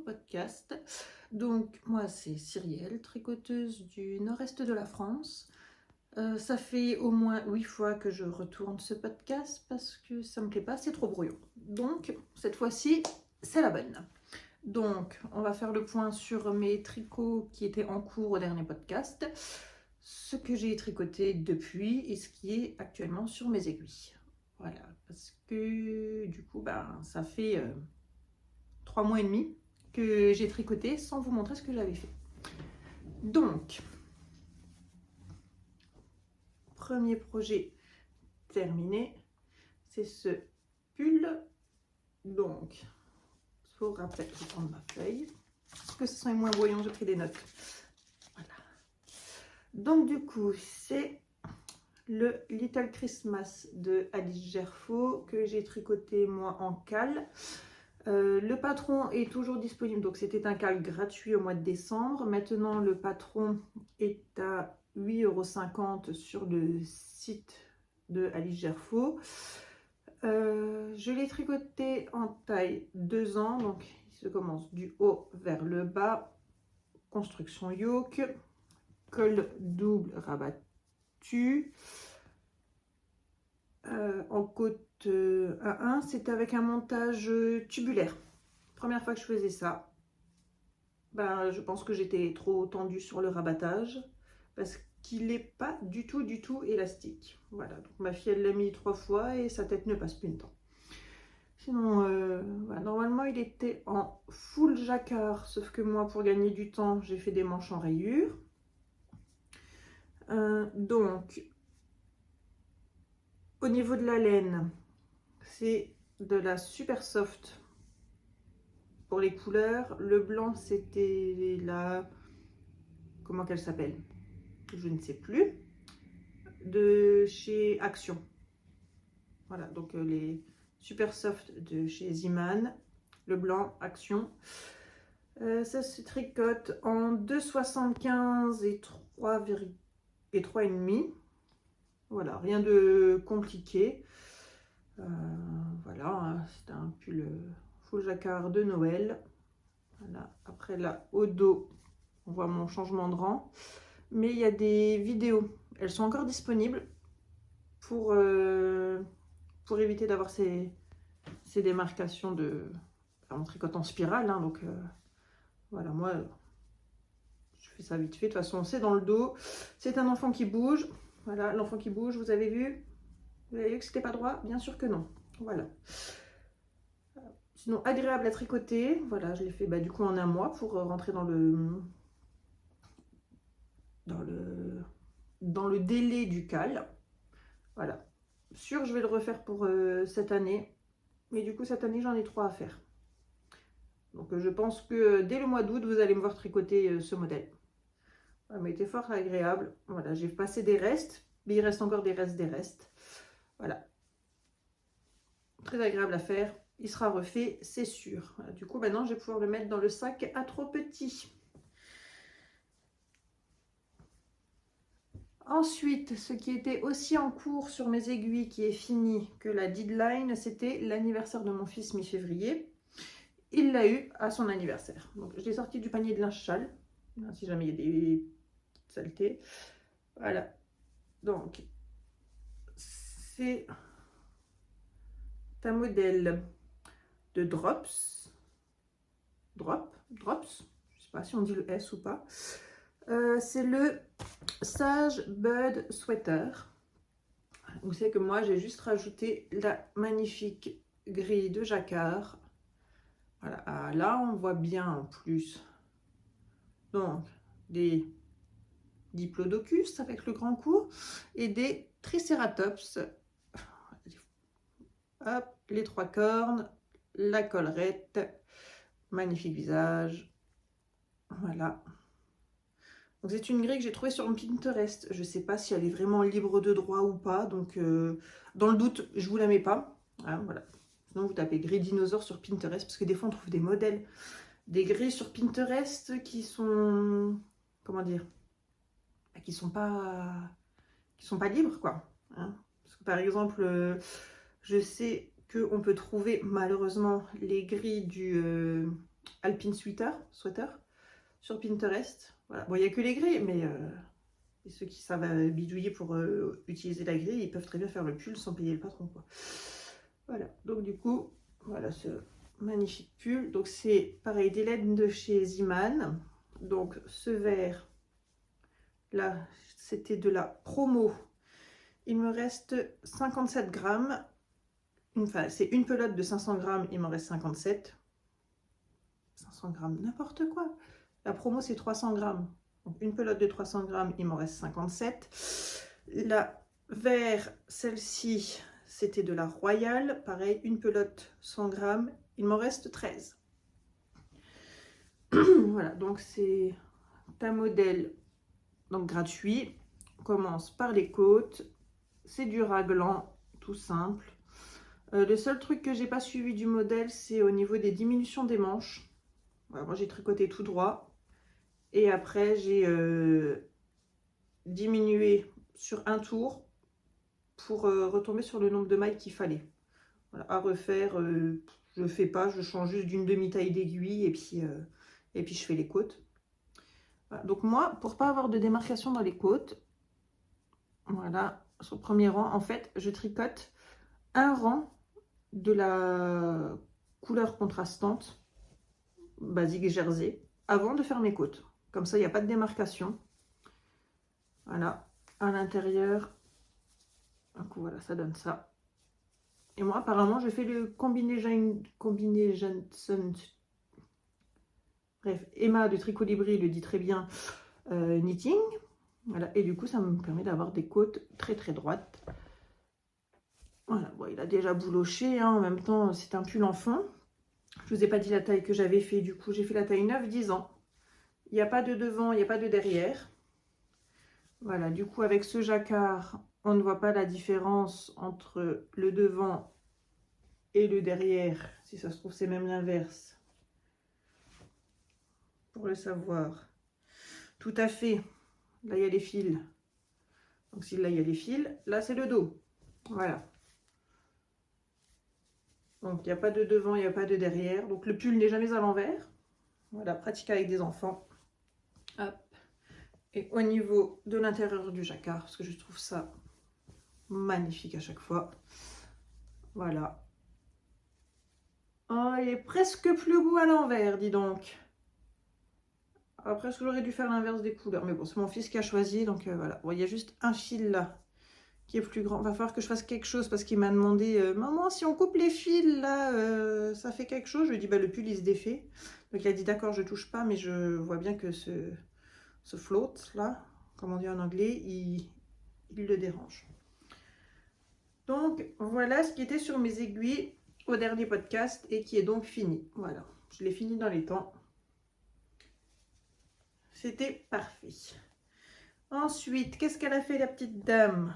podcast. Donc moi c'est Cyrielle, tricoteuse du nord-est de la France. Ça fait au moins 8 fois que je retourne ce podcast parce que ça me plaît pas, c'est trop brouillon. Donc cette fois-ci c'est la bonne. Donc on va faire le point sur mes tricots qui étaient en cours au dernier podcast, ce que j'ai tricoté depuis et ce qui est actuellement sur mes aiguilles. Voilà, parce que du coup ça fait 3 mois et demi que j'ai tricoté sans vous montrer ce que j'avais fait. Donc, premier projet terminé, c'est ce pull. Donc, il faut rappeler, je vais prendre ma feuille, parce que ce sont les moins brouillons, j'ai pris des notes. Voilà. Donc du coup, c'est le Little Christmas de Alice Gerfaut que j'ai tricoté moi en cale. Le patron est toujours disponible, donc c'était un cale gratuit au mois de décembre. Maintenant, le patron est à 8,50 € sur le site de Alice Gerfaut. Je l'ai tricoté en taille 2 ans, donc il se commence du haut vers le bas. Construction yoke, col double rabattu. En côte 1-1, c'est avec un montage tubulaire. Première fois que je faisais ça, je pense que j'étais trop tendue sur le rabattage parce qu'il n'est pas du tout élastique. Voilà, donc ma fille elle l'a mis 3 fois et sa tête ne passe plus le temps. Sinon, normalement il était en full jacquard, sauf que moi pour gagner du temps j'ai fait des manches en rayures. Donc au niveau de la laine, c'est de la super soft pour les couleurs. Le blanc, c'était la... Comment qu'elle s'appelle? Je ne sais plus. De chez Action. Voilà, donc les super soft de chez Ziman. Le blanc, Action. Ça se tricote en 2,75 et 3,5. Voilà, rien de compliqué. Voilà, hein, c'est un pull full jacquard de Noël. Voilà. Après là, au dos, on voit mon changement de rang. Mais il y a des vidéos. Elles sont encore disponibles pour éviter d'avoir ces démarcations de... On tricote en spirale, hein, donc voilà, moi, je fais ça vite fait. De toute façon, c'est dans le dos. C'est un enfant qui bouge. Voilà, l'enfant qui bouge, vous avez vu? Vous avez vu que c'était pas droit? Bien sûr que non. Voilà. Sinon, agréable à tricoter. Voilà, je l'ai fait du coup en un mois pour rentrer dans le délai du cale. Voilà. Sûr, je vais le refaire pour cette année. Mais du coup, cette année, j'en ai 3 à faire. Donc, je pense que dès le mois d'août, vous allez me voir tricoter ce modèle. Mais il était fort agréable. Voilà, j'ai passé des restes. Mais il reste encore des restes. Voilà. Très agréable à faire. Il sera refait, c'est sûr. Voilà, du coup, maintenant, je vais pouvoir le mettre dans le sac à trop petit. Ensuite, ce qui était aussi en cours sur mes aiguilles, qui est fini, que la deadline, c'était l'anniversaire de mon fils mi-février. Il l'a eu à son anniversaire. Donc, je l'ai sorti du panier de linge sale, si jamais il y a des saletés. Voilà. Donc, c'est un modèle de drops. Drops. Je ne sais pas si on dit le S ou pas. C'est le Sage Bud Sweater. Vous savez que moi j'ai juste rajouté la magnifique grille de jacquard. Voilà, là on voit bien en plus. Donc des diplodocus avec le grand cou et des tricératops. Hop, les 3 cornes, la collerette, magnifique visage. Voilà. Donc c'est une grille que j'ai trouvée sur Pinterest. Je ne sais pas si elle est vraiment libre de droit ou pas. Donc dans le doute, je ne vous la mets pas. Hein, voilà. Sinon vous tapez grille dinosaure sur Pinterest. Parce que des fois on trouve des modèles, des grilles sur Pinterest qui sont... Comment dire, qui sont pas libres quoi. Hein, parce que par exemple, je sais qu'on peut trouver malheureusement les grilles du Alpine Sweater sur Pinterest. Voilà. Bon, il n'y a que les gris, mais ceux qui savent bidouiller pour utiliser la grille, ils peuvent très bien faire le pull sans payer le patron, quoi. Voilà, donc du coup, voilà ce magnifique pull. Donc c'est pareil, des laines de chez Ziman. Donc ce vert, là, c'était de la promo. Il me reste 57 grammes. Enfin, c'est une pelote de 500 grammes, il m'en reste 57. 500 grammes, n'importe quoi. La promo, c'est 300 grammes. Donc, une pelote de 300 grammes, il m'en reste 57. La vert, celle-ci, c'était de la Royale. Pareil, une pelote 100 grammes, il m'en reste 13. Voilà, donc c'est un modèle donc gratuit. On commence par les côtes. C'est du raglan, tout simple. Le seul truc que j'ai pas suivi du modèle, c'est au niveau des diminutions des manches. Voilà, moi j'ai tricoté tout droit. Et après, j'ai diminué sur un tour pour retomber sur le nombre de mailles qu'il fallait. Voilà, à refaire, je fais pas, je change juste d'une demi-taille d'aiguille et puis je fais les côtes. Voilà, donc moi, pour pas avoir de démarcation dans les côtes, voilà, sur le premier rang, en fait, je tricote un rang de la couleur contrastante, basique jersey, avant de faire mes côtes. Comme ça, il n'y a pas de démarcation. Voilà, à l'intérieur. Du coup, voilà, ça donne ça. Et moi, apparemment, je fais le combination. Bref, Emma de Tricot Libri le dit très bien, knitting. Voilà, et du coup, ça me permet d'avoir des côtes très très droites. Voilà, bon, il a déjà bouloché, hein, en même temps, c'est un pull enfant. Je vous ai pas dit la taille que j'avais fait, du coup, j'ai fait la taille 9-10 ans. Il n'y a pas de devant, il n'y a pas de derrière. Voilà, du coup, avec ce jacquard, on ne voit pas la différence entre le devant et le derrière. Si ça se trouve, c'est même l'inverse. Pour le savoir. Tout à fait. Là, il y a les fils. Donc, si là, il y a les fils, là, c'est le dos. Voilà. Donc, il n'y a pas de devant, il n'y a pas de derrière. Donc, le pull n'est jamais à l'envers. Voilà, pratique avec des enfants. Hop. Et au niveau de l'intérieur du jacquard, parce que je trouve ça magnifique à chaque fois. Voilà. Oh, il est presque plus beau à l'envers, dis donc. Après, est-ce que j'aurais dû faire l'inverse des couleurs? Mais bon, c'est mon fils qui a choisi, donc voilà. Bon, il y a juste un fil là qui est plus grand. Va falloir que je fasse quelque chose parce qu'il m'a demandé maman, si on coupe les fils là, ça fait quelque chose. Je lui ai dit bah, le pull il se défait. Donc il a dit d'accord, je touche pas, mais je vois bien que ce float là, comme on dit en anglais, il le dérange. Donc voilà ce qui était sur mes aiguilles au dernier podcast et qui est donc fini. Voilà, je l'ai fini dans les temps. C'était parfait. Ensuite, qu'est-ce qu'elle a fait la petite dame?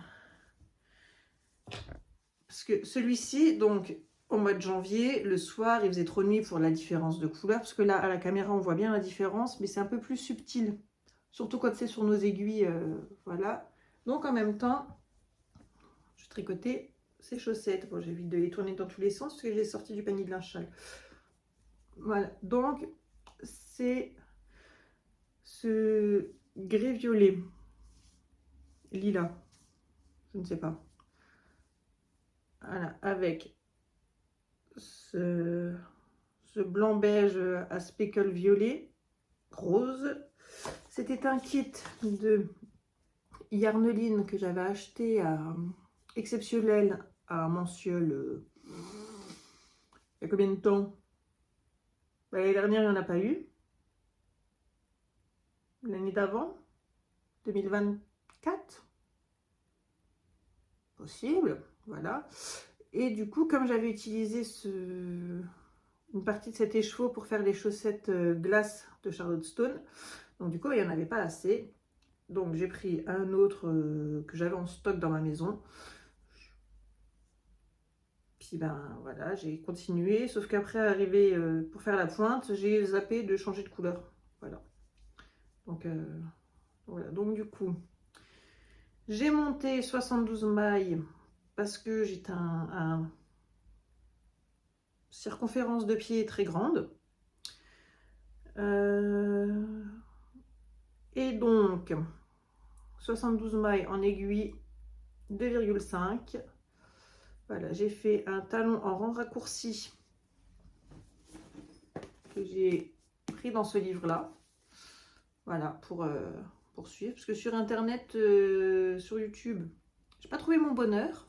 Parce que celui-ci, donc au mois de janvier, le soir, il faisait trop nuit pour la différence de couleur. Parce que là, à la caméra, on voit bien la différence, mais c'est un peu plus subtil. Surtout quand c'est sur nos aiguilles, voilà. Donc en même temps, je tricotais ces chaussettes. Bon, j'évite de les tourner dans tous les sens parce que je les ai sorties du panier de linge sale. Voilà, donc c'est ce gris violet, lilas, je ne sais pas. Voilà, avec ce blanc beige à speckle violet, rose. C'était un kit de Yarneline que j'avais acheté à Exceptionnel à Manciol il y a combien de temps? L'année dernière, il n'y en a pas eu. L'année d'avant, 2024, possible, voilà. Et du coup, comme j'avais utilisé une partie de cet écheveau pour faire les chaussettes glace de Charlotte Stone, donc du coup, il n'y en avait pas assez. Donc j'ai pris un autre que j'avais en stock dans ma maison. Puis ben voilà, j'ai continué, sauf qu'après arrivé pour faire la pointe, j'ai zappé de changer de couleur. Voilà. Donc voilà, donc du coup, j'ai monté 72 mailles parce que j'ai un circonférence de pied très grande. Et donc, 72 mailles en aiguille 2,5. Voilà, j'ai fait un talon en rang raccourci que j'ai pris dans ce livre-là. Voilà, pour suivre. Parce que sur Internet, sur YouTube, j'ai pas trouvé mon bonheur.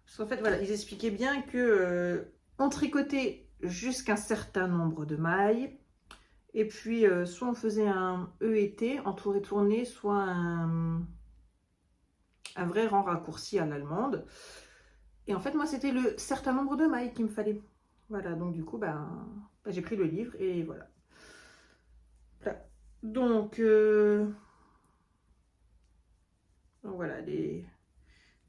Parce qu'en fait, voilà, ils expliquaient bien que on tricotait jusqu'un certain nombre de mailles. Et puis, soit on faisait un E et T, entouré tourné, soit un vrai rang raccourci à l'allemande. Et en fait, moi, c'était le certain nombre de mailles qu'il me fallait. Voilà, donc du coup, j'ai pris le livre et voilà. Donc voilà, les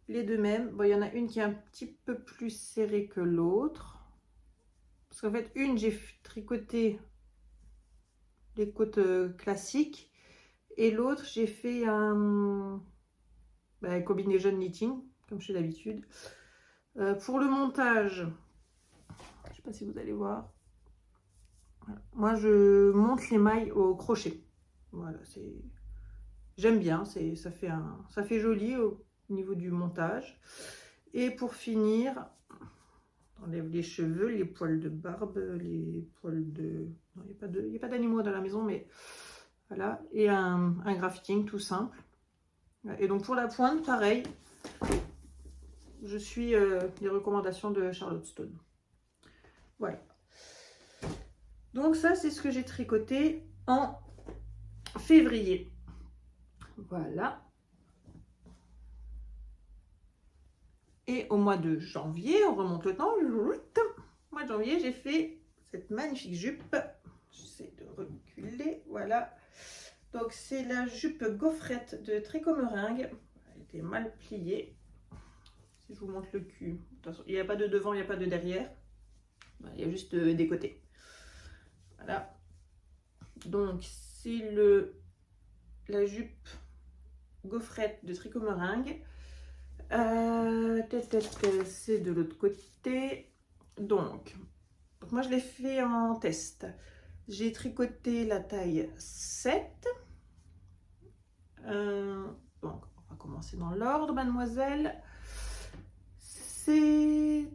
deux mêmes. Bon, il y en a une qui est un petit peu plus serrée que l'autre. Parce qu'en fait, une, j'ai tricoté les côtes classiques. Et l'autre, j'ai fait un combinaison knitting, comme je fais d'habitude. Pour le montage, je ne sais pas si vous allez voir. Voilà. Moi, je monte les mailles au crochet. Voilà, j'aime bien, ça fait joli au niveau du montage. Et pour finir, on enlève les cheveux, les poils de barbe, les poils de... Non, il n'y a pas d'animaux dans la maison, mais voilà. Et un grafting tout simple. Et donc pour la pointe, pareil, je suis les recommandations de Charlotte Stone. Voilà. Donc ça, c'est ce que j'ai tricoté en février. Voilà. Et au mois de janvier, on remonte le temps. Au mois de janvier, j'ai fait cette magnifique jupe. J'essaie de reculer. Voilà. Donc c'est la jupe gaufrette de Tricot Meringue. Elle était mal pliée. Si je vous montre le cul, attention, il n'y a pas de devant, il n'y a pas de derrière. Il y a juste des côtés. Voilà. Donc c'est la jupe gaufrette de Tricot Meringue. C'est de l'autre côté. Donc moi je l'ai fait en test. J'ai tricoté la taille 7. Donc on va commencer dans l'ordre, mademoiselle. C'est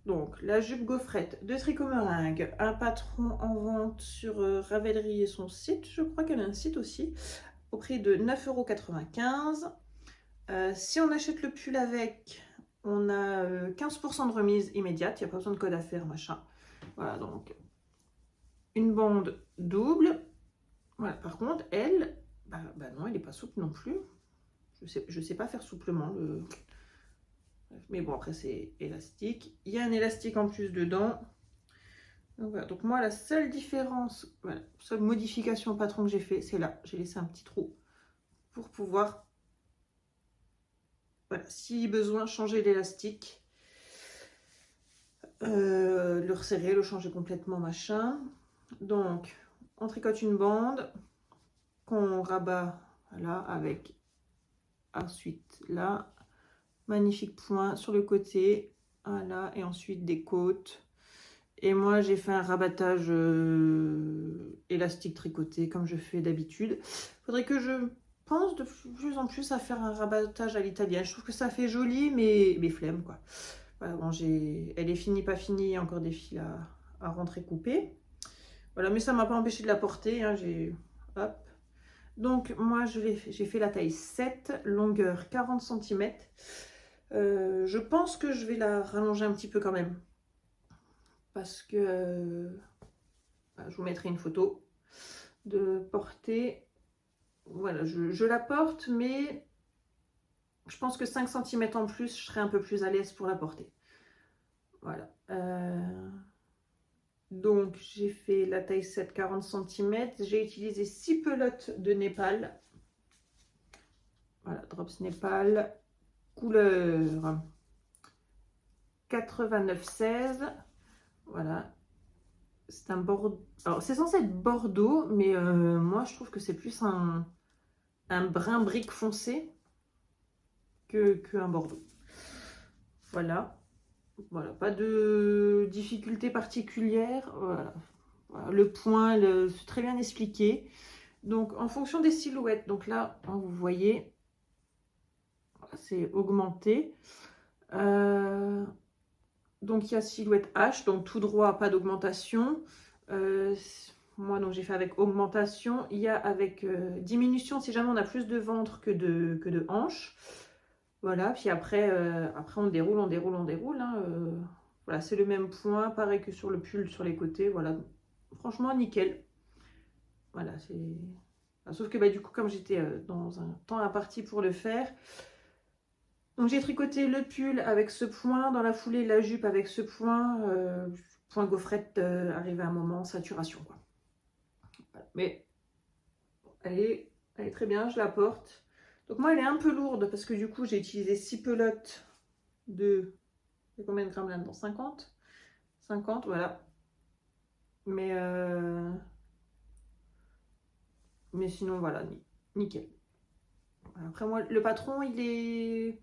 donc la jupe gaufrette de Tricot Meringue, un patron en vente sur Ravelry et son site. Je crois qu'elle a un site aussi, au prix de 9,95 €. Si on achète le pull avec, on a 15% de remise immédiate, il n'y a pas besoin de code à faire, machin. Voilà, donc une bande double. Voilà, par contre, elle, non, elle n'est pas souple non plus. Je sais pas faire souplement. Mais bon, après, c'est élastique. Il y a un élastique en plus dedans. Donc, voilà. Donc moi, la seule différence, voilà, seule modification patron que j'ai fait, c'est là. J'ai laissé un petit trou pour pouvoir, voilà, si besoin, changer l'élastique. Le resserrer, le changer complètement, machin. Donc, on tricote une bande qu'on rabat, voilà, avec ensuite là, magnifique point sur le côté, voilà, et ensuite des côtes. Et moi, j'ai fait un rabattage élastique tricoté, comme je fais d'habitude. Il faudrait que je pense de plus en plus à faire un rabattage à l'italienne. Je trouve que ça fait joli, mais flemme, quoi. Voilà, bon, elle est finie, pas finie, il y a encore des fils à rentrer couper. Voilà, mais ça ne m'a pas empêché de la porter. Hein, hop. Donc, moi, j'ai fait la taille 7, longueur 40 cm. Je pense que je vais la rallonger un petit peu quand même. Parce que je vous mettrai une photo de portée. Voilà, je la porte, mais je pense que 5 cm en plus, je serai un peu plus à l'aise pour la porter. Voilà. Donc, j'ai fait la taille 7, 40 cm. J'ai utilisé 6 pelotes de Népal. Voilà, Drops Népal. Couleur 89-16. Voilà. C'est un bordeaux. Alors, c'est censé être bordeaux, mais moi, je trouve que c'est plus un brun brique foncé qu'un bordeaux. Voilà. Voilà, pas de difficulté particulière. Voilà. Voilà, le point, c'est très bien expliqué. Donc, en fonction des silhouettes, donc là, vous voyez, c'est augmenté. Donc, il y a silhouette H, donc tout droit, pas d'augmentation. Moi, donc j'ai fait avec augmentation. Il y a avec diminution si jamais on a plus de ventre que de hanches. Voilà, puis après, on déroule, hein, voilà, c'est le même point, pareil que sur le pull sur les côtés. Voilà, franchement, nickel. Voilà, c'est... Sauf que du coup, comme j'étais dans un temps imparti pour le faire, donc j'ai tricoté le pull avec ce point, dans la foulée la jupe avec ce point, point gaufrette, arrivé à un moment, saturation, quoi. Voilà. Mais elle est très bien, je la porte. Donc moi, elle est un peu lourde parce que du coup, j'ai utilisé 6 pelotes de... Combien de grammes là-dedans? 50, voilà. Mais sinon, voilà, nickel. Après, moi, le patron, elle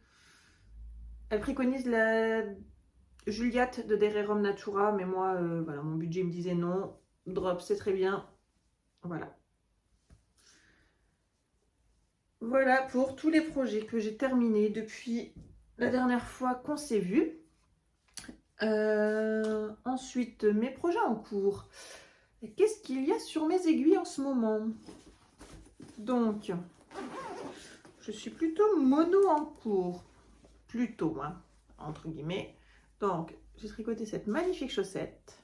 préconise la Juliette de Dererum Natura, mais moi, voilà, mon budget me disait non. Drop, c'est très bien. Voilà. Voilà pour tous les projets que j'ai terminés depuis la dernière fois qu'on s'est vu. Ensuite, mes projets en cours. Qu'est-ce qu'il y a sur mes aiguilles en ce moment? Donc, je suis plutôt mono en cours. Plutôt, hein, entre guillemets. Donc, j'ai tricoté cette magnifique chaussette.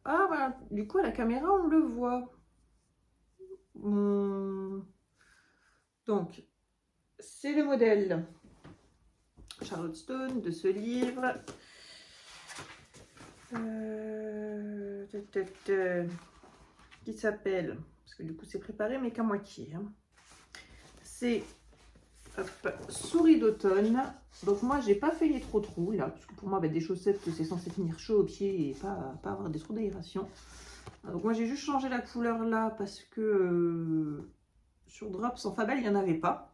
Ah, voilà. Du coup, à la caméra, on le voit. Donc, c'est le modèle Charlotte Stone de ce livre. Qui s'appelle, parce que du coup c'est préparé mais qu'à moitié, hein. C'est Souris d'automne. Donc moi j'ai pas fait les trop là, parce que pour moi des chaussettes c'est censé tenir chaud aux pieds et pas avoir des trous d'aération. Donc moi j'ai juste changé la couleur là parce que sur Drops en Fabel il n'y en avait pas.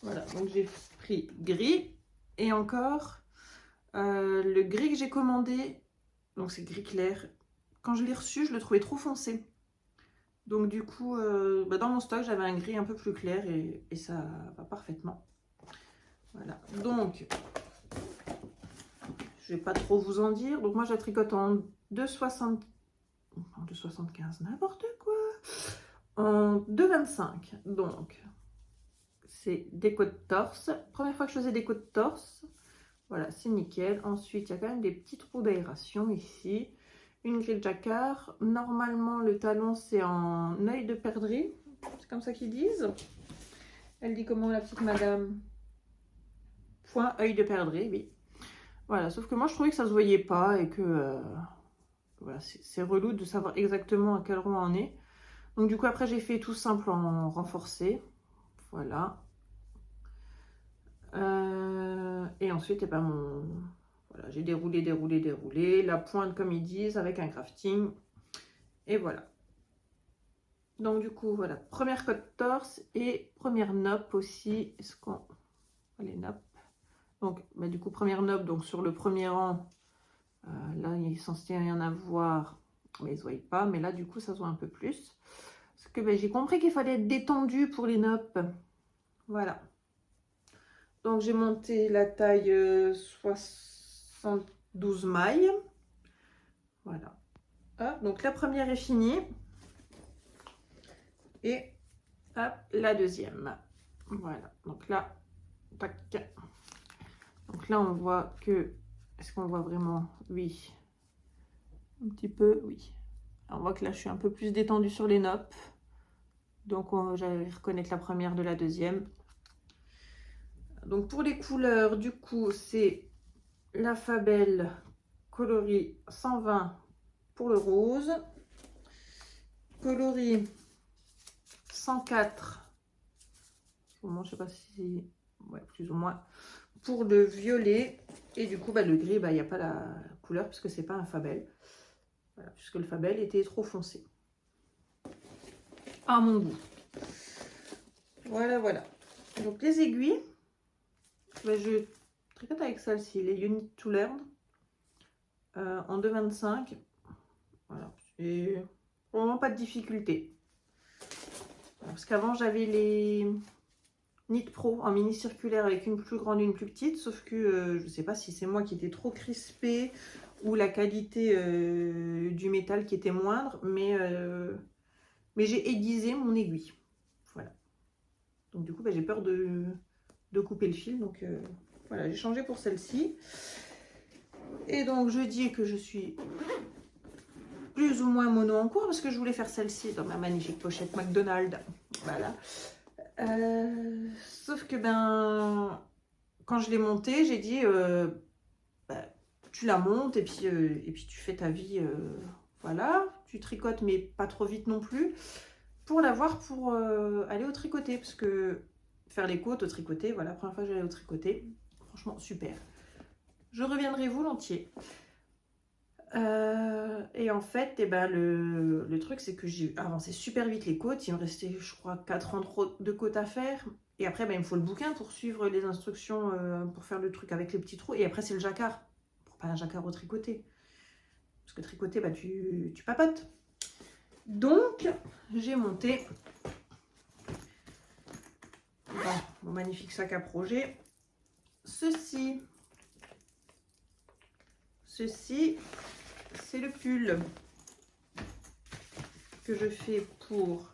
Voilà, donc j'ai pris gris et encore le gris que j'ai commandé, donc c'est gris clair. Quand je l'ai reçu, je le trouvais trop foncé. Donc du coup, dans mon stock, j'avais un gris un peu plus clair et ça va parfaitement. Voilà, donc je vais pas trop vous en dire. Donc moi, je la tricote en 2,75, n'importe quoi. En 2,25. Donc, c'est déco de torse. Première fois que je faisais déco de torse. Voilà, c'est nickel. Ensuite, il y a quand même des petits trous d'aération ici. Une grille jacquard. Normalement, le talon, c'est en œil de perdrix. C'est comme ça qu'ils disent. Elle dit comment, la petite madame? Point œil de perdrix, oui. Voilà, sauf que moi, je trouvais que ça se voyait pas et que... voilà, c'est relou de savoir exactement à quel rond on est. Donc, du coup, après, j'ai fait tout simple en renforcé. Voilà. Et ensuite, voilà, j'ai déroulé, la pointe comme ils disent, avec un crafting. Et voilà. Donc du coup, voilà, première côte torse et première nope aussi. Est-ce qu'on... Les nopes. Donc, du coup, première nope, donc sur le premier rang, là, il est censé y en avoir, mais ils ne se voient pas. Mais là, du coup, ça se voit un peu plus. Parce que j'ai compris qu'il fallait être détendu pour les nopes. Voilà. Donc j'ai monté la taille 72 mailles. Voilà. Hop, donc la première est finie. Et hop, la deuxième. Voilà. Donc là, tac. Donc là, on voit que... Est-ce qu'on voit vraiment? Oui. Un petit peu, oui. Alors, on voit que là, je suis un peu plus détendue sur les nopes. Donc, j'allais reconnaître la première de la deuxième. Donc, pour les couleurs, du coup, c'est la Fabel coloris 120 pour le rose. Coloris 104. Je sais pas si... Ouais, plus ou moins. Pour le violet. Et du coup, le gris, il n'y a pas la couleur puisque c'est pas un Fabel. Voilà, puisque le Fabel était trop foncé. À mon goût. Voilà, voilà. Donc les aiguilles, je tricote avec celle-ci, les Unit to Learn, en 2,25. Voilà, et vraiment pas de difficulté. Parce qu'avant, j'avais les Knit Pro en mini circulaire avec une plus grande et une plus petite, sauf que je ne sais pas si c'est moi qui étais trop crispée ou la qualité du métal qui était moindre, mais j'ai aiguisé mon aiguille. Voilà. Donc du coup, j'ai peur de couper le fil, donc voilà, j'ai changé pour celle-ci. Et donc je dis que je suis plus ou moins mono en cours parce que je voulais faire celle-ci dans ma magnifique pochette McDonald's. Voilà. Sauf que quand je l'ai montée, j'ai dit tu la montes et puis tu fais ta vie. Voilà, tu tricotes mais pas trop vite non plus pour l'avoir pour aller au tricoté parce que faire les côtes au tricoté, voilà, la première fois que j'allais au tricoté, franchement super. Je reviendrai volontiers. Et en fait, le truc, c'est que j'ai avancé super vite les côtes. Il me restait, je crois, 4 ans de côtes à faire. Et après, il me faut le bouquin pour suivre les instructions, pour faire le truc avec les petits trous. Et après, c'est le jacquard. Pour pas un jacquard au tricoté. Parce que tricoter, tu papotes. Donc, j'ai monté mon magnifique sac à projet. Ceci, c'est le pull que je fais pour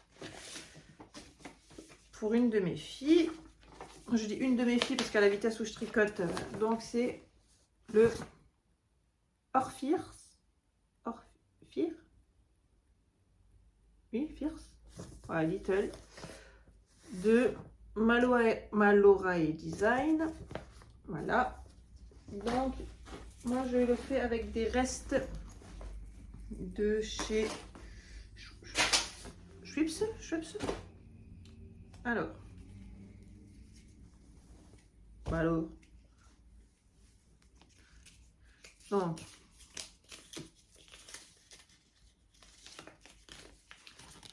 une de mes filles. Je dis une de mes filles parce qu'à la vitesse où je tricote, donc c'est le Orfir. Oui, Fierce. Voilà, Little. De Malorae Design. Voilà. Donc, moi je le fais avec des restes de chez Schweppes. Alors. Donc.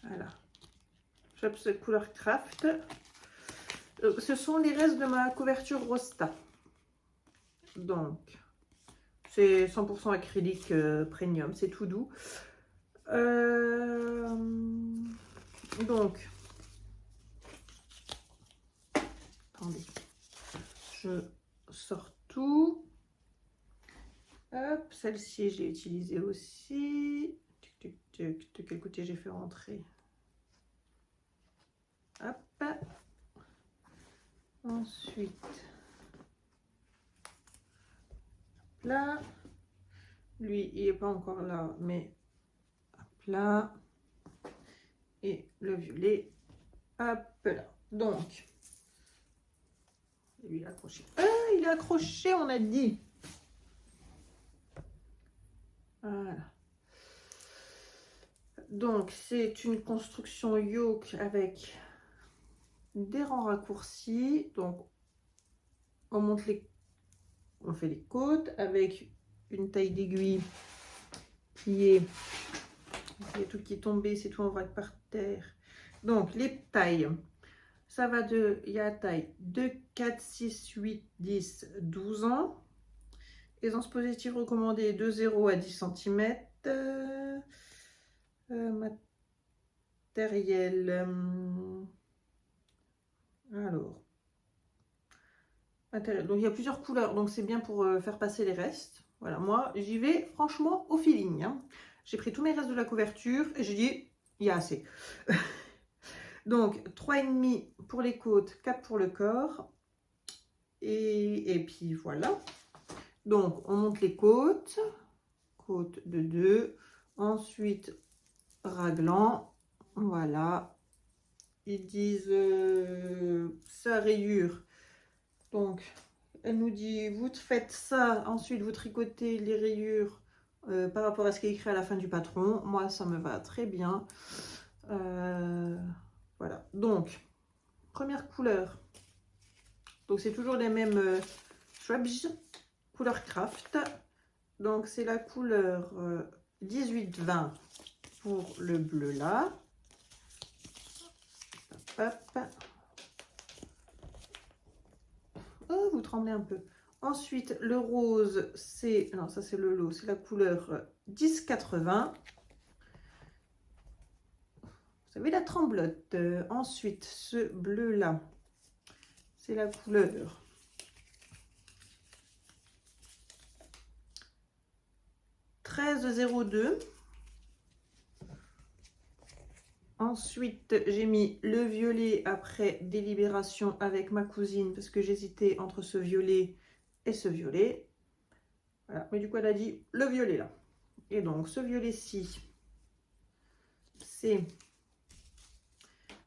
Voilà. Schweppes Couleur Craft. Ce sont les restes de ma couverture Rosta. Donc. C'est 100% acrylique premium, c'est tout doux. Donc, attendez, je sors tout. Hop, celle-ci, je l'ai utilisée aussi. De quel côté j'ai fait rentrer? Hop. Ensuite, là, lui, il n'est pas encore là, mais hop là. Et le violet, hop là. Donc, lui, il est accroché. Ah, il est accroché, on a dit. Voilà. Donc, c'est une construction yoke avec des rangs raccourcis. Donc, on fait les côtes avec une taille d'aiguille qui est... Il y a tout qui est tombé, c'est tout en vrac par terre. Donc, les tailles, ça va il y a la taille 2, 4, 6, 8, 10, 12 ans. Aisance positive recommandée de 0 à 10 cm. Matériel. Alors. Matériel. Donc, il y a plusieurs couleurs. Donc, c'est bien pour faire passer les restes. Voilà, moi, j'y vais franchement au feeling. Hein. J'ai pris tous mes restes de la couverture et j'ai dit, il y a assez. Donc, 3,5 pour les côtes, 4 pour le corps. Et puis, voilà. Donc, on monte les côtes. Côte de 2. Ensuite, raglan. Voilà. Ils disent sa rayure. Donc, elle nous dit, vous faites ça. Ensuite, vous tricotez les rayures par rapport à ce qui est écrit à la fin du patron. Moi, ça me va très bien. Voilà. Donc, première couleur. Donc, c'est toujours les mêmes shrubs, couleur craft. Donc, c'est la couleur 18-20 pour le bleu là. Hop, hop. Oh, vous tremblez un peu. Ensuite, le rose, c'est... Non, ça c'est le lot. C'est la couleur 10-80. savez, la tremblote. Ensuite, ce bleu-là, c'est la couleur 1302. Ensuite, j'ai mis le violet après délibération avec ma cousine parce que j'hésitais entre ce violet et ce violet. Voilà. Mais du coup, elle a dit le violet là. Et donc, ce violet-ci, c'est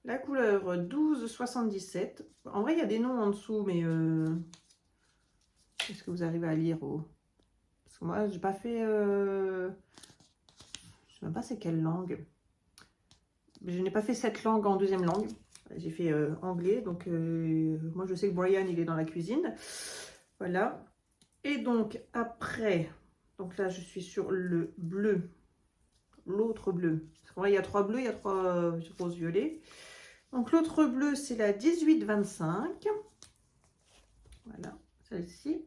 la couleur 1277. En vrai, il y a des noms en dessous, mais est-ce que vous arrivez à lire Parce que moi, j'ai pas fait... Je sais même pas c'est quelle langue. Je n'ai pas fait cette langue en deuxième langue. J'ai fait anglais, donc moi je sais que Brian il est dans la cuisine. Voilà. Et donc après, donc là je suis sur le bleu, l'autre bleu. Parce qu'en vrai il y a 3 bleus, il y a 3 roses violets. Donc l'autre bleu c'est la 1825. Voilà, celle-ci.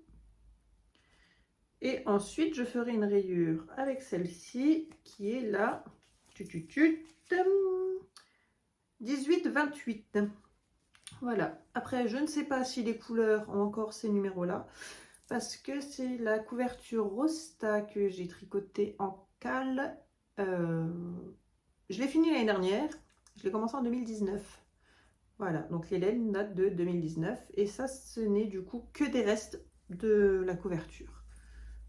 Et ensuite je ferai une rayure avec celle-ci qui est la 1828. Voilà. Après, je ne sais pas si les couleurs ont encore ces numéros-là, parce que c'est la couverture Rosta que j'ai tricoté en cale. Je l'ai fini l'année dernière. Je l'ai commencé en 2019. Voilà. Donc les laines datent de 2019. Et ça, ce n'est du coup que des restes de la couverture,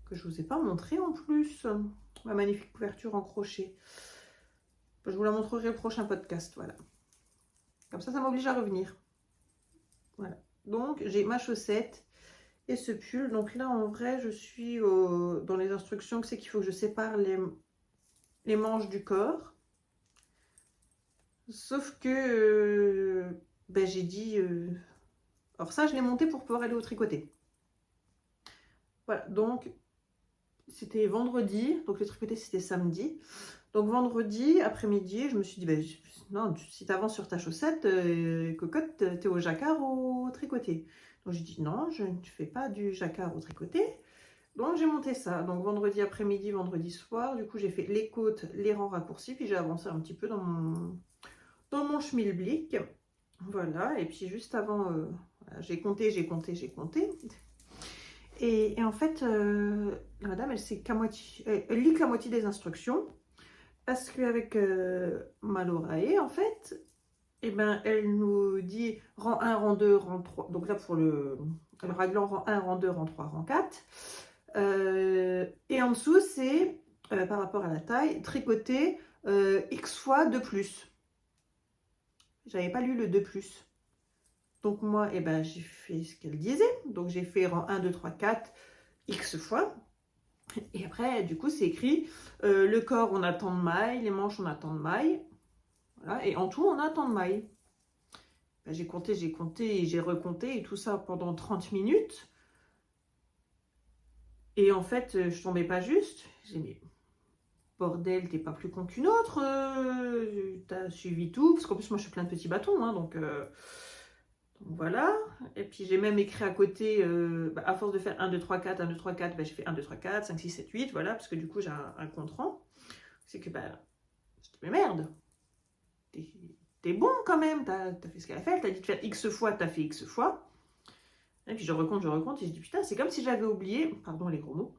que je ne vous ai pas montré en plus. Ma magnifique couverture en crochet. Je vous la montrerai au prochain podcast. Voilà. Comme ça m'oblige à revenir. Voilà. Donc, j'ai ma chaussette et ce pull. Donc là, en vrai, je suis dans les instructions, que c'est qu'il faut que je sépare les manches du corps. Sauf que ben, j'ai dit... Alors ça, je l'ai monté pour pouvoir aller au tricoté. Voilà, donc c'était vendredi. Donc le tricoté, c'était samedi. Donc vendredi, après-midi, je me suis dit, ben, non, si tu avances sur ta chaussette, cocotte, tu es au jacquard au tricoté. Donc j'ai dit, non, je ne fais pas du jacquard au tricoté. Donc j'ai monté ça. Donc vendredi après-midi, vendredi soir, du coup j'ai fait les côtes, les rangs raccourcis, puis j'ai avancé un petit peu dans mon schmilblick. Voilà, et puis juste avant, voilà, j'ai compté. Et en fait, la madame, elle lit que la moitié des instructions. Parce qu'avec Malorae, en fait, eh ben, elle nous dit rang 1, rang 2, rang 3. Donc là, pour le raglan, rang 1, rang 2, rang 3, rang 4. Et en dessous, c'est, par rapport à la taille, tricoter X fois de plus. J'avais pas lu le 2 plus. Donc moi, eh ben, j'ai fait ce qu'elle disait. Donc j'ai fait rang 1, 2, 3, 4, X fois. Et après, du coup, c'est écrit le corps, on a tant de mailles, les manches, on a tant de mailles. Voilà, et en tout, on a tant de mailles. Ben, j'ai compté, et j'ai recompté, et tout ça pendant 30 minutes. Et en fait, je tombais pas juste. J'ai dit, mais bordel, t'es pas plus con qu'une autre. T'as suivi tout. Parce qu'en plus, moi, je suis plein de petits bâtons. Hein, donc voilà. Et puis, j'ai même écrit à côté, à force de faire 1, 2, 3, 4, 1, 2, 3, 4, ben, j'ai fait 1, 2, 3, 4, 5, 6, 7, 8. Voilà, parce que du coup, j'ai un compte-rang. C'est que, ben, je dis, mais merde. T'es bon quand même. T'as fait ce qu'elle a fait. Elle t'a dit de faire X fois, t'as fait X fois. Et puis je recompte, et je dis putain, c'est comme si j'avais oublié, pardon les gros mots,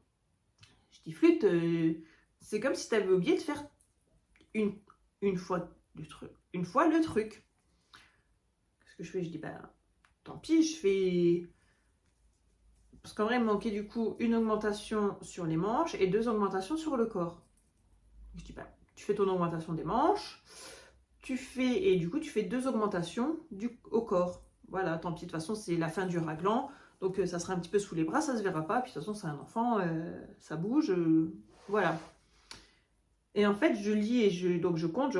je dis flûte, c'est comme si tu avais oublié de faire une fois le truc. Qu'est-ce que je fais? Je dis ben tant pis, je fais. Parce qu'en vrai, il me manquait du coup une augmentation sur les manches et 2 augmentations sur le corps. Je dis ben tu fais ton augmentation des manches, tu fais 2 augmentations au corps. Voilà, tant pis, de toute façon, c'est la fin du raglan. Donc, ça sera un petit peu sous les bras, ça se verra pas. Puis, de toute façon, c'est un enfant, ça bouge. Voilà. Et en fait, je lis et donc je compte, je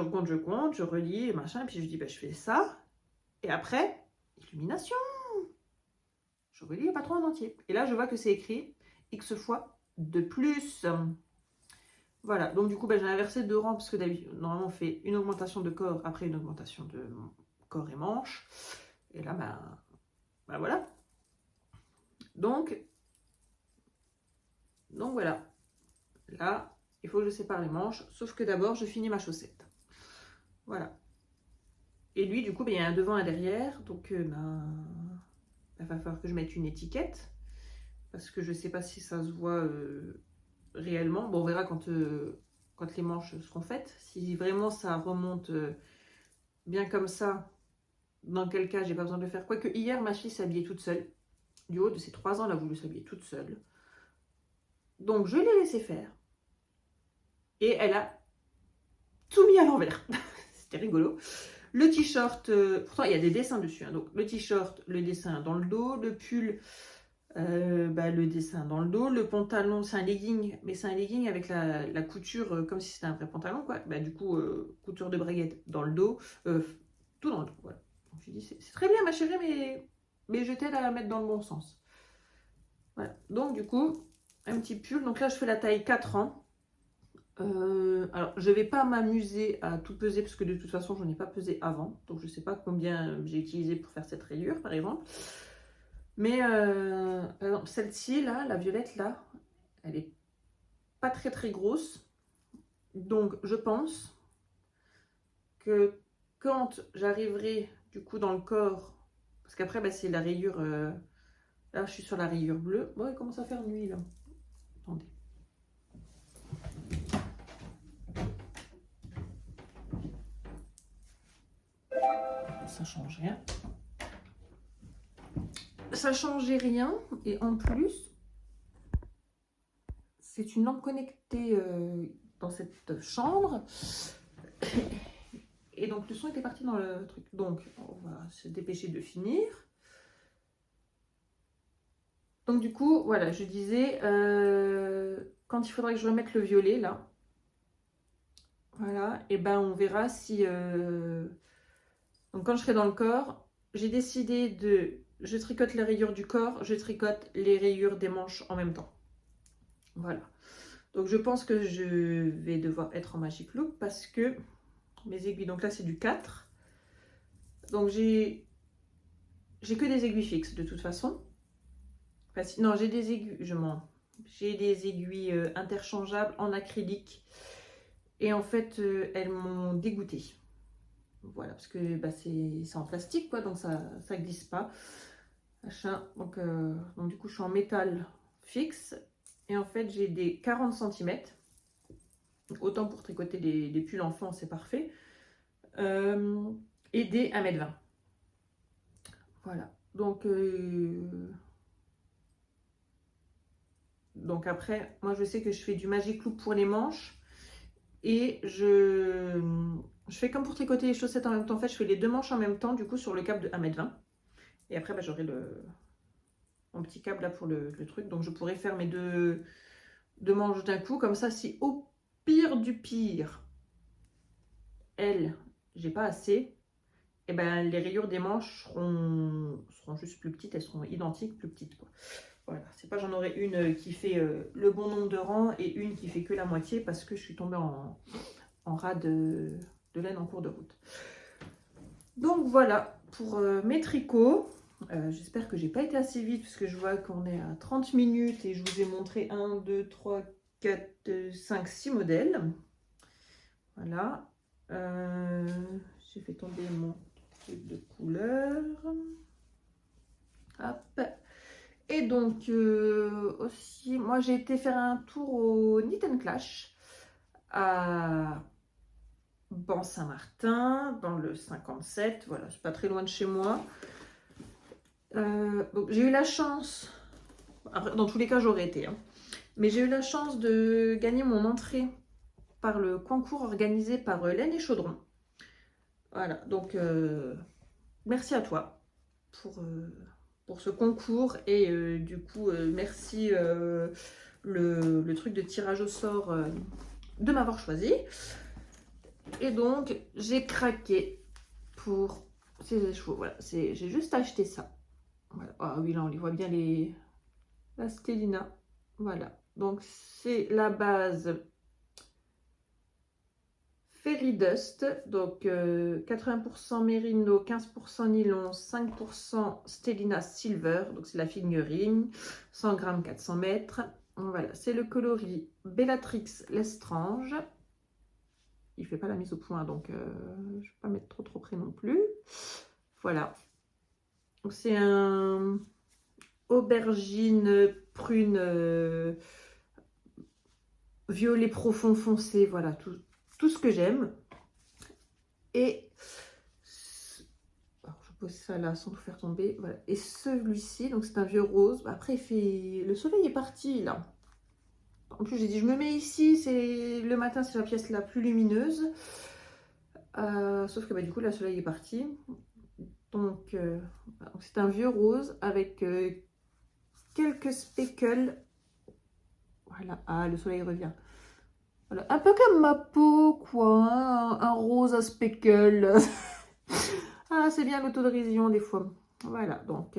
relis et machin. Et puis, je dis, bah, je fais ça. Et après, illumination. Je relis le patron en entier. Et là, je vois que c'est écrit X fois de plus. Voilà. Donc, du coup, bah, j'ai inversé 2 rangs parce que normalement, on fait une augmentation de corps après une augmentation de corps et manches. Et là, bah voilà. Donc voilà. Là, il faut que je sépare les manches. Sauf que d'abord, je finis ma chaussette. Voilà. Et lui, du coup, ben, il y a un devant et un derrière. Donc, il va falloir que je mette une étiquette. Parce que je ne sais pas si ça se voit réellement. Bon, on verra quand les manches seront faites. Si vraiment ça remonte bien comme ça, dans quel cas j'ai pas besoin de le faire. Quoique hier, ma fille s'est habillée toute seule. Du haut de ses 3 ans, elle a voulu s'habiller toute seule. Donc, je l'ai laissé faire. Et elle a tout mis à l'envers. C'était rigolo. Le t-shirt, pourtant il y a des dessins dessus. Hein, donc, le t-shirt, le dessin dans le dos. Le pull, le dessin dans le dos. Le pantalon, c'est un legging. Mais c'est un legging avec la couture comme si c'était un vrai pantalon. Quoi. Du coup, couture de braguette dans le dos. Tout dans le dos. Voilà. Donc, je dis, c'est très bien ma chérie, mais je t'aide à la mettre dans le bon sens. Voilà. Donc, du coup, un petit pull. Donc là, je fais la taille 4 ans. Alors, je ne vais pas m'amuser à tout peser parce que de toute façon, je n'en ai pas pesé avant. Donc, je ne sais pas combien j'ai utilisé pour faire cette rayure, par exemple. Mais, par exemple, celle-ci, là, la violette, là, elle n'est pas très, très grosse. Donc, je pense que quand j'arriverai, du coup, dans le corps, parce qu'après, c'est la rayure... là, je suis sur la rayure bleue. Bon, il commence à faire nuit, là. Attendez. Ça change rien. Ça changeait rien. Et en plus, c'est une lampe connectée dans cette chambre. Et donc, le son était parti dans le truc. Donc, on va se dépêcher de finir. Donc, du coup, voilà, je disais, quand il faudra que je remette le violet, là, voilà, et ben on verra si... Donc, quand je serai dans le corps, j'ai décidé de... Je tricote les rayures du corps, je tricote les rayures des manches en même temps. Voilà. Donc, je pense que je vais devoir être en Magic Loop parce que mes aiguilles, donc là, c'est du 4. Donc, j'ai que des aiguilles fixes de toute façon. Enfin, non, j'ai des aiguilles, j'ai des aiguilles interchangeables en acrylique. Et en fait, elles m'ont dégoûtée. Voilà, parce que c'est en plastique, quoi, donc ça glisse pas. Machin. Donc, du coup, je suis en métal fixe. Et en fait, j'ai des 40 cm. Autant pour tricoter des pulls enfants, c'est parfait. Et des 1,20 m. Voilà. Donc après, moi je sais que je fais du Magic Loop pour les manches. Et je fais comme pour tricoter les chaussettes en même temps. En fait, je fais les deux manches en même temps, du coup, sur le câble de 1,20 m. Et après, j'aurai mon petit câble là pour le truc. Donc, je pourrais faire mes deux manches d'un coup. Comme ça, si au pire du pire, j'ai pas assez, et ben les rayures des manches seront juste plus petites. Elles seront identiques, plus petites, quoi. Voilà, c'est pas j'en aurai une qui fait le bon nombre de rangs et une qui fait que la moitié parce que je suis tombée en ras de laine en cours de route. Donc voilà pour mes tricots. J'espère que j'ai pas été assez vite parce que je vois qu'on est à 30 minutes et je vous ai montré 1, 2, 3, 4, 5, 6 modèles. Voilà. J'ai fait tomber mon truc de couleur. Hop. Et donc aussi, moi j'ai été faire un tour au Knit & Clash à Ban-Saint-Martin, dans le 57. Voilà, c'est pas très loin de chez moi. Donc j'ai eu la chance, après, dans tous les cas j'aurais été, hein, mais j'ai eu la chance de gagner mon entrée par le concours organisé par Laine et Chaudron. Voilà, donc merci à toi pour ce concours et du coup merci le truc de tirage au sort de m'avoir choisi. Et donc j'ai craqué pour ces échevaux. Voilà, j'ai juste acheté ça. Voilà. Ah oui, là on les voit bien, la Stellina. Voilà, donc c'est la base Fairy Dust, donc 80% Merino, 15% nylon, 5% Stellina Silver, donc c'est la fingering, 100 grammes, 400 mètres. Voilà, c'est le coloris Bellatrix Lestrange. il fait pas la mise au point, donc je ne vais pas mettre trop près non plus. Voilà. Donc c'est un aubergine prune violet profond foncé, voilà, tout ce que j'aime. Et alors, je pose ça là sans tout faire tomber, voilà. Et celui-ci, donc c'est un vieux rose. Après, le soleil est parti là. En plus, j'ai dit, je me mets ici, c'est le matin, c'est la pièce la plus lumineuse. Sauf que du coup, le soleil est parti. Donc, c'est un vieux rose avec quelques speckles. Voilà, ah, le soleil revient. Voilà. Un peu comme ma peau, quoi, hein, un rose à speckles. Ah, c'est bien l'autodérision des fois. Voilà, donc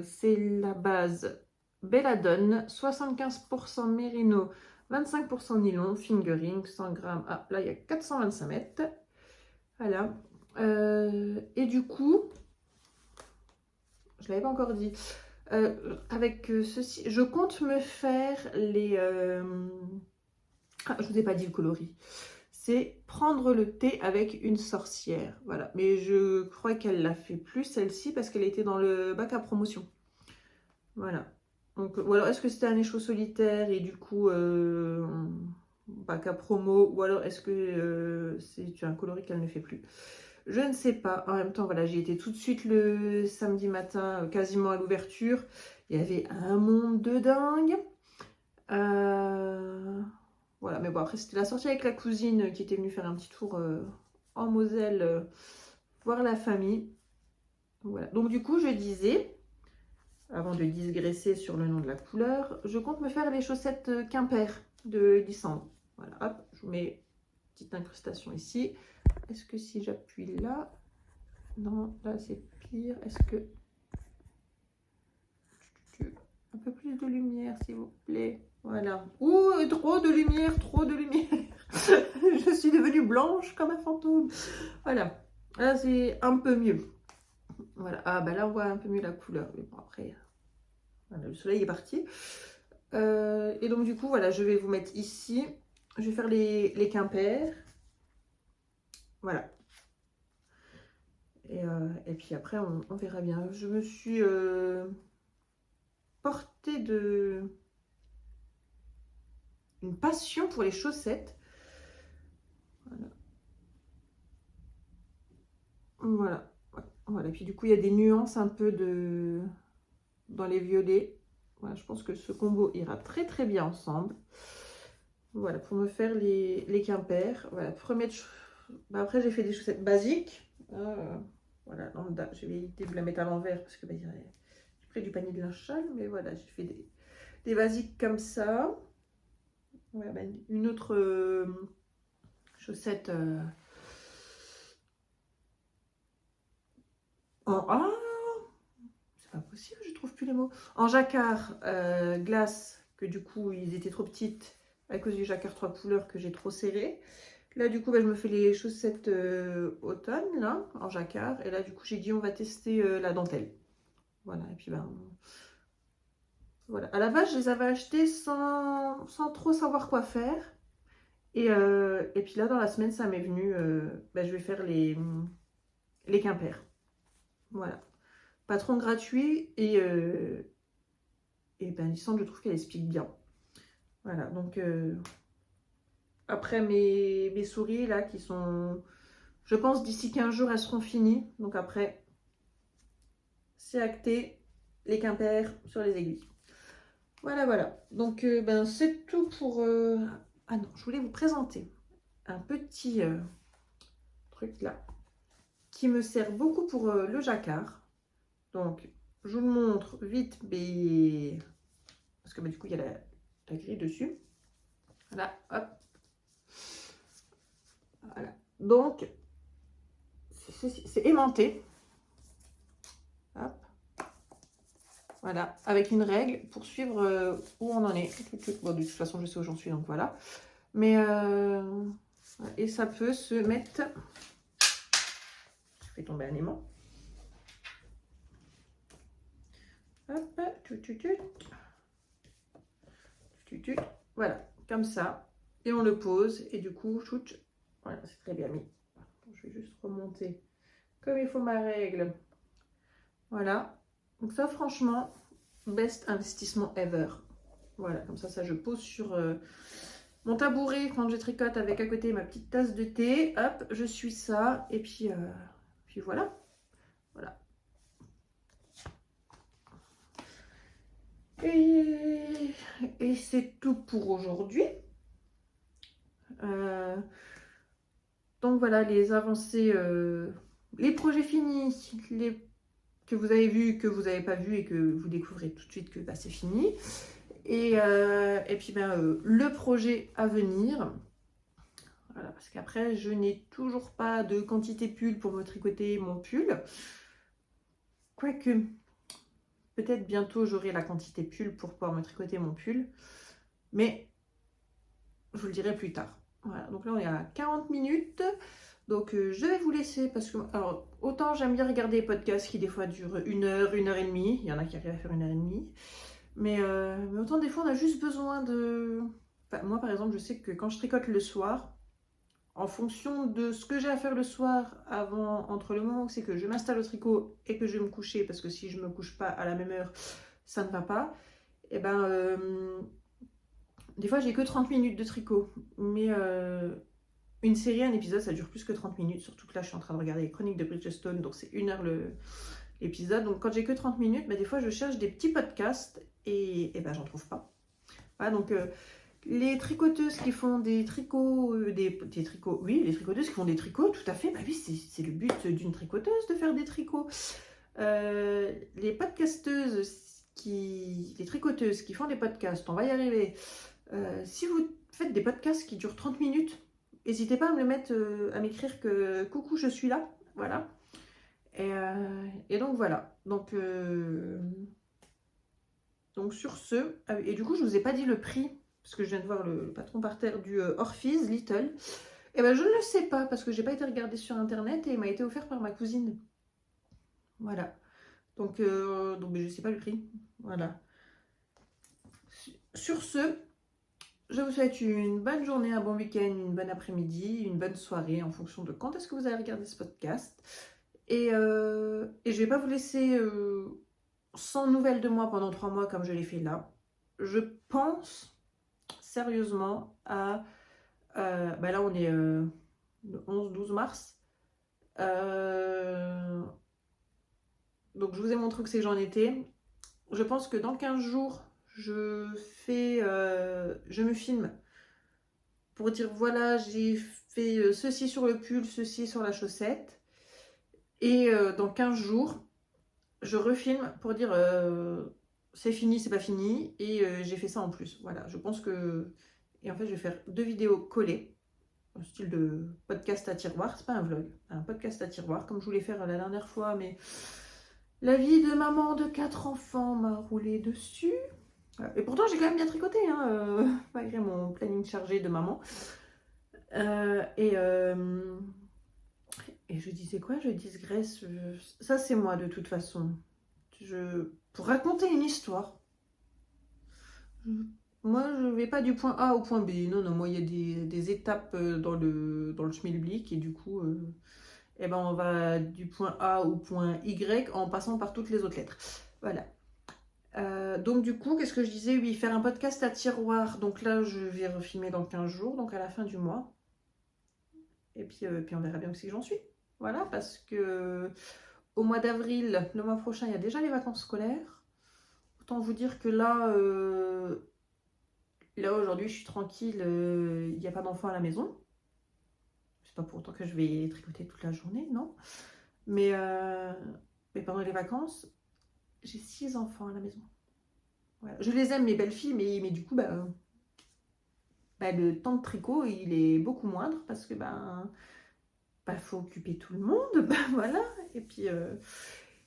c'est la base Belladone, 75% mérino, 25% nylon, fingering, 100 grammes. Ah, là, il y a 425 mètres. Voilà. Et du coup, je ne l'avais pas encore dit, avec ceci, je compte me faire les... Ah, je ne vous ai pas dit le coloris. C'est prendre le thé avec une sorcière. Voilà. Mais je crois qu'elle l'a fait plus, celle-ci, parce qu'elle était dans le bac à promotion. Voilà. Donc, ou alors, est-ce que c'était un écho solitaire et du coup, bac à promo, ou alors est-ce que c'est un coloris qu'elle ne fait plus? Je ne sais pas. En même temps, voilà, j'y étais tout de suite le samedi matin, quasiment à l'ouverture. Il y avait un monde de dingue. Voilà, mais bon, après, c'était la sortie avec la cousine qui était venue faire un petit tour en Moselle, voir la famille. Voilà. Donc, du coup, je disais, avant de digresser sur le nom de la couleur, je compte me faire les chaussettes Quimper de Lysandre. Voilà, hop, je vous mets une petite incrustation ici. Est-ce que si j'appuie là, non, là c'est pire. Est-ce que... Un peu plus de lumière, s'il vous plaît. Voilà. Ouh, trop de lumière, trop de lumière. Je suis devenue blanche comme un fantôme. Voilà. Là, c'est un peu mieux. Voilà. Ah, bah là, on voit un peu mieux la couleur. Mais bon, après, voilà, le soleil est parti. Et donc, du coup, voilà, je vais vous mettre ici. Je vais faire les quimpers. Voilà. Et puis après, on verra bien. Je me suis portée une passion pour les chaussettes. Voilà. Voilà. Voilà. Et puis du coup, il y a des nuances un peu dans les violets. Voilà, je pense que ce combo ira très très bien ensemble. Voilà, pour me faire les quimpers. Voilà, après, j'ai fait des chaussettes basiques. Voilà, lambda. Je vais éviter de la mettre à l'envers parce que j'ai pris du panier de linge sale. Mais voilà, j'ai fait des basiques comme ça. Voilà, une autre chaussette ah, c'est pas possible, je trouve plus les mots. En jacquard glace, que du coup ils étaient trop petites à cause du jacquard 3 couleurs que j'ai trop serré. Là du coup je me fais les chaussettes automne là en jacquard, et là du coup j'ai dit on va tester la dentelle. Voilà, et puis voilà. À la base je les avais achetées sans trop savoir quoi faire. Et puis là dans la semaine ça m'est venu, je vais faire les quimpers. Voilà. Patron gratuit et Lysandre, je trouve qu'elle explique bien. Voilà, donc après mes souris là qui sont, je pense d'ici 15 jours elles seront finies. Donc après, c'est acté, les quimpers sur les aiguilles. Voilà, voilà. Donc c'est tout pour... Ah non, je voulais vous présenter un petit truc là qui me sert beaucoup pour le jacquard. Donc, je vous le montre vite, mais... parce que du coup, il y a la grille dessus. Voilà, hop. Voilà. Donc, c'est aimanté. Hop. Voilà, avec une règle pour suivre où on en est. Bon, de toute façon, je sais où j'en suis, donc voilà. Mais, et ça peut se mettre... Je fais tomber un aimant. Hop, voilà, comme ça. Et on le pose, et du coup, Voilà, c'est très bien mis. Je vais juste remonter comme il faut ma règle. Voilà. Donc ça, franchement, best investissement ever. Voilà, comme ça je pose sur mon tabouret quand je tricote avec à côté ma petite tasse de thé. Hop, je suis ça. Et puis voilà. Voilà. Et c'est tout pour aujourd'hui. Donc voilà, les avancées, les projets finis, que vous avez vus, que vous n'avez pas vus et que vous découvrez tout de suite que bah, c'est fini. Et puis le projet à venir. Voilà, parce qu'après, je n'ai toujours pas de quantité pull pour me tricoter mon pull. Quoique, peut-être bientôt j'aurai la quantité pull pour pouvoir me tricoter mon pull. Mais je vous le dirai plus tard. Voilà, donc là on est à 40 minutes. Donc je vais vous laisser parce que, alors, autant j'aime bien regarder les podcasts qui des fois durent 1 heure, 1 heure et demie. Il y en a qui arrivent à faire 1 heure et demie. Mais autant des fois on a juste besoin de... Enfin, moi par exemple, je sais que quand je tricote le soir, en fonction de ce que j'ai à faire le soir, entre le moment où c'est que je m'installe au tricot et que je vais me coucher, parce que si je ne me couche pas à la même heure, ça ne va pas, et ben des fois j'ai que 30 minutes de tricot, mais une série, un épisode, ça dure plus que 30 minutes, surtout que là je suis en train de regarder les chroniques de Bridgestone, donc c'est 1 heure l'épisode, donc quand j'ai que 30 minutes, ben, des fois je cherche des petits podcasts et ben j'en trouve pas. Voilà, donc les tricoteuses qui font des tricots, des tricots, oui, les tricoteuses qui font des tricots, tout à fait, bah oui, c'est le but d'une tricoteuse de faire des tricots. Les podcasteuses, les tricoteuses qui font des podcasts, on va y arriver. Si vous faites des podcasts qui durent 30 minutes, n'hésitez pas à me le mettre, à m'écrire que coucou, je suis là, voilà. Et donc voilà, donc sur ce, et du coup je vous ai pas dit le prix, parce que je viens de voir le patron par terre du Orpheus Little. Et ben je ne le sais pas, parce que j'ai pas été regarder sur internet et il m'a été offert par ma cousine. Voilà. Donc je sais pas le prix. Voilà. Sur ce, je vous souhaite une bonne journée, un bon week-end, une bonne après-midi, une bonne soirée, en fonction de quand est-ce que vous allez regarder ce podcast. Et je vais pas vous laisser sans nouvelles de moi pendant 3 mois comme je l'ai fait là. Je pense sérieusement à... bah là on est le 11-12 mars. Donc je vous ai montré que c'est que j'en étais. Je pense que dans 15 jours, je me filme pour dire voilà, j'ai fait ceci sur le pull, ceci sur la chaussette. Et dans 15 jours, je refilme pour dire c'est fini, c'est pas fini. Et j'ai fait ça en plus. Voilà, je pense que... Et en fait, je vais faire 2 vidéos collées, au style de podcast à tiroir. C'est pas un vlog, un podcast à tiroir, comme je voulais faire la dernière fois, mais la vie de maman de 4 enfants m'a roulé dessus. Et pourtant, j'ai quand même bien tricoté, hein, malgré mon planning chargé de maman. Et je disais quoi? Je digresse. Ça, c'est moi, de toute façon. Pour raconter une histoire, moi, je vais pas du point A au point B. Non, non, moi, il y a des étapes dans le schmilblick. Et du coup, eh ben, on va du point A au point Y en passant par toutes les autres lettres. Voilà. Donc du coup, qu'est-ce que je disais? Oui, faire un podcast à tiroir. Donc là, je vais refilmer dans 15 jours, donc à la fin du mois. Et puis on verra bien où c'est que j'en suis. Voilà, parce que au mois d'avril, le mois prochain, il y a déjà les vacances scolaires. Autant vous dire que là, aujourd'hui, je suis tranquille, il n'y a pas d'enfants à la maison. C'est pas pour autant que je vais tricoter toute la journée, non. Mais pendant les vacances, j'ai 6 enfants à la maison. Voilà. Je les aime, mes belles filles, mais du coup, le temps de tricot, il est beaucoup moindre parce que faut occuper tout le monde, voilà. Et puis,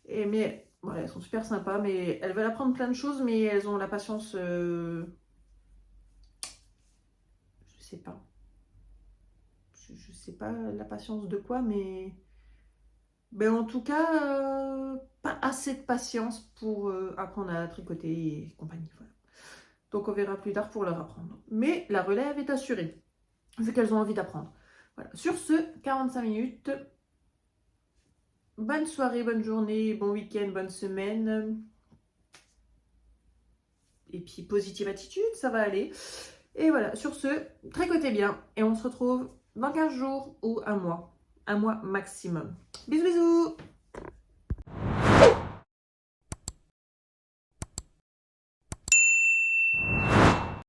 mais voilà, elles sont super sympas, mais elles veulent apprendre plein de choses, mais elles ont la patience, je sais pas, je sais pas la patience de quoi, mais en tout cas, pas assez de patience pour apprendre à tricoter et compagnie, voilà. Donc on verra plus tard pour leur apprendre. Mais la relève est assurée, vu qu'elles ont envie d'apprendre. Voilà. Sur ce, 45 minutes. Bonne soirée, bonne journée, bon week-end, bonne semaine. Et puis positive attitude, ça va aller. Et voilà, sur ce, tricotez bien. Et on se retrouve dans 15 jours ou un mois. Un mois maximum. Bisous bisous!